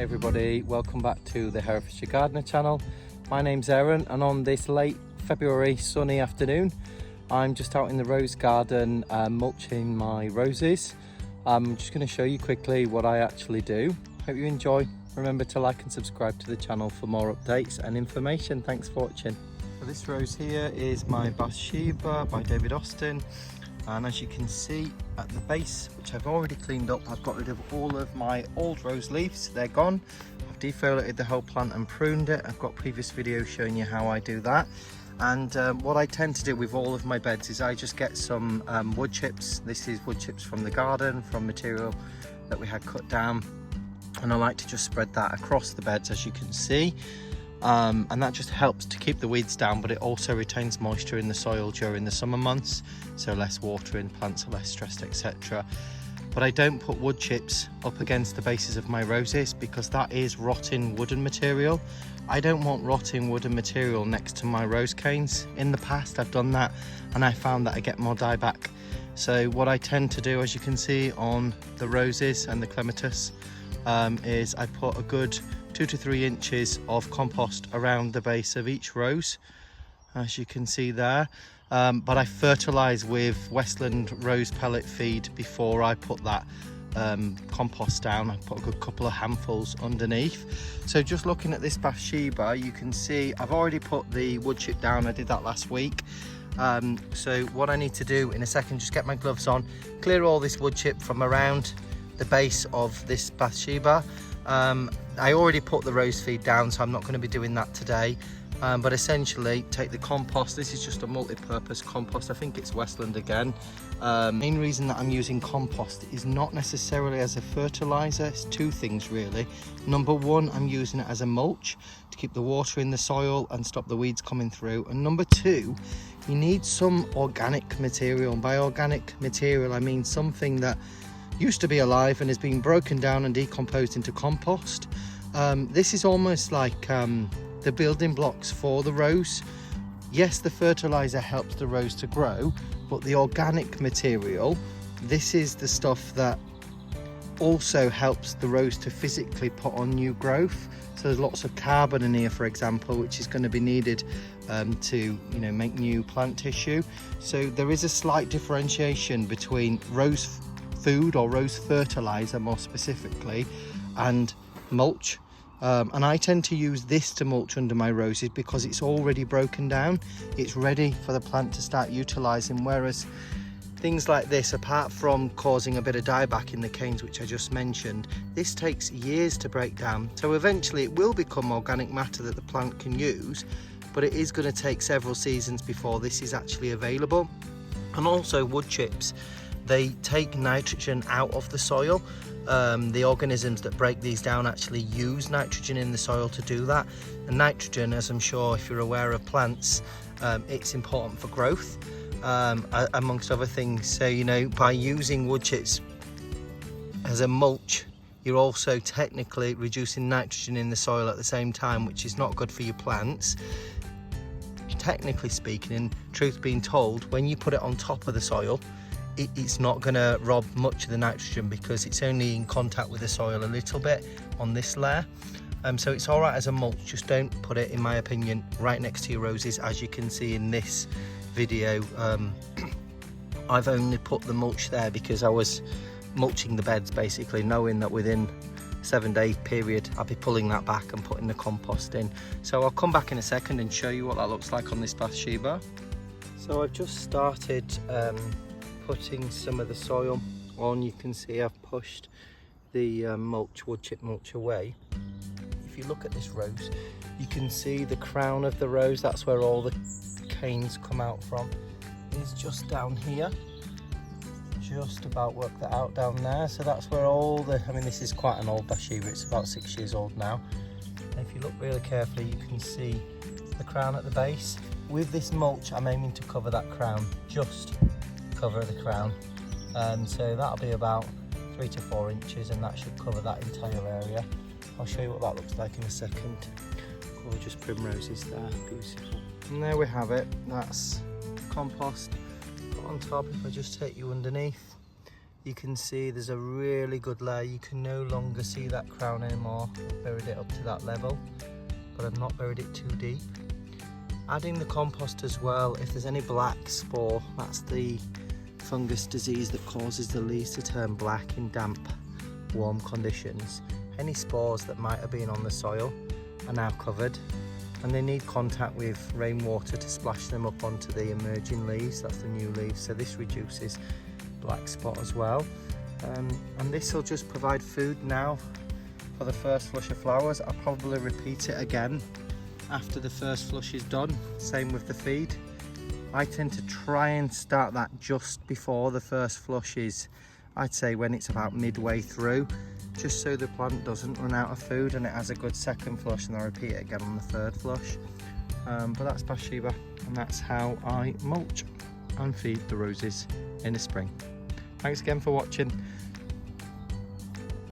everybody, welcome back to the Herefordshire Gardener channel. My name's Aaron, and on this late February sunny afternoon I'm just out in the rose garden mulching my roses. I'm just going to show you quickly what I actually do. Hope you enjoy. Remember to like and subscribe to the channel for more updates and information. Thanks for watching. So this rose here is my Bathsheba by David Austin, and as you can see at the base, which I've already cleaned up, I've got rid of all of my old rose leaves. They're gone. I've defoliated the whole plant and pruned it. I've got previous videos showing you how I do that. And what I tend to do with all of my beds is I just get some wood chips. This is wood chips from the garden, from material that we had cut down, and I like to just spread that across the beds, as you can see. And that just helps to keep the weeds down, but it also retains moisture in the soil during the summer months, so less watering, plants are less stressed, etc. But I don't put wood chips up against the bases of my roses because that is rotting wooden material. I don't want rotting wooden material next to my rose canes. In the past I've done that and I found that I get more dieback. So what I tend to do, as you can see on the roses and the clematis, is I put a good 2 to 3 inches of compost around the base of each rose, as you can see there. But I fertilise with Westland rose pellet feed before I put that compost down. I put a good couple of handfuls underneath. So just looking at this Bathsheba, you can see I've already put the wood chip down. I did that last week. So what I need to do in a second, just get my gloves on, clear all this wood chip from around the base of this Bathsheba. I already put the rose feed down, so I'm not going to be doing that today. But essentially take the compost. This is just a multi-purpose compost. I think it's Westland again. Main reason that I'm using compost is not necessarily as a fertilizer. It's two things really. Number one, I'm using it as a mulch to keep the water in the soil and stop the weeds coming through. And number two, you need some organic material. And by organic material I mean something that used to be alive and has been broken down and decomposed into compost. This is almost like the building blocks for the rose. Yes, the fertilizer helps the rose to grow, but the organic material, this is the stuff that also helps the rose to physically put on new growth. So there's lots of carbon in here, for example, which is going to be needed to make new plant tissue. So there is a slight differentiation between rose food, or rose fertilizer more specifically, and mulch. And I tend to use this to mulch under my roses because it's already broken down. It's ready for the plant to start utilizing, whereas things like this, apart from causing a bit of dieback in the canes, which I just mentioned, this takes years to break down. So eventually it will become organic matter that the plant can use, but it is going to take several seasons before this is actually available. And also wood chips, they take nitrogen out of the soil. The organisms that break these down actually use nitrogen in the soil to do that. And nitrogen, as I'm sure if you're aware of plants, it's important for growth, amongst other things. So by using wood chips as a mulch, you're also technically reducing nitrogen in the soil at the same time, which is not good for your plants. Technically speaking, and truth being told, when you put it on top of the soil, it's not going to rob much of the nitrogen because it's only in contact with the soil a little bit on this layer. So it's all right as a mulch. Just don't put it, in my opinion, right next to your roses. As you can see in this video, I've only put the mulch there because I was mulching the beds, basically knowing that within a 7-day period I'll be pulling that back and putting the compost in. So I'll come back in a second and show you what that looks like on this Bathsheba. So I've just started putting some of the soil on. You can see I've pushed the wood chip mulch away. If you look at this rose, you can see the crown of the rose. That's where all the canes come out from. It's just down here. Just about work that out down there. So that's where all the, this is quite an old Bathsheba. It's about 6 years old now. And if you look really carefully, you can see the crown at the base. With this mulch, I'm aiming to cover that crown, just cover the crown, so that'll be about 3 to 4 inches, and that should cover that entire area. I'll show you what that looks like in a second. Gorgeous primroses there, beautiful. And there we have it. That's compost put on top. If I just take you underneath, you can see there's a really good layer. You can no longer see that crown anymore. I've buried it up to that level, but I've not buried it too deep. Adding the compost as well, if there's any black spore, that's the fungus disease that causes the leaves to turn black in damp, warm conditions. Any spores that might have been on the soil are now covered, and they need contact with rainwater to splash them up onto the emerging leaves. That's the new leaves, so this reduces black spot as well. And this will just provide food now for the first flush of flowers. I'll probably repeat it again after the first flush is done. Same with the feed. I tend to try and start that just before the first flush is, I'd say when it's about midway through, just so the plant doesn't run out of food and it has a good second flush, and I'll repeat it again on the third flush. But that's Bathsheba, and that's how I mulch and feed the roses in the spring. Thanks again for watching.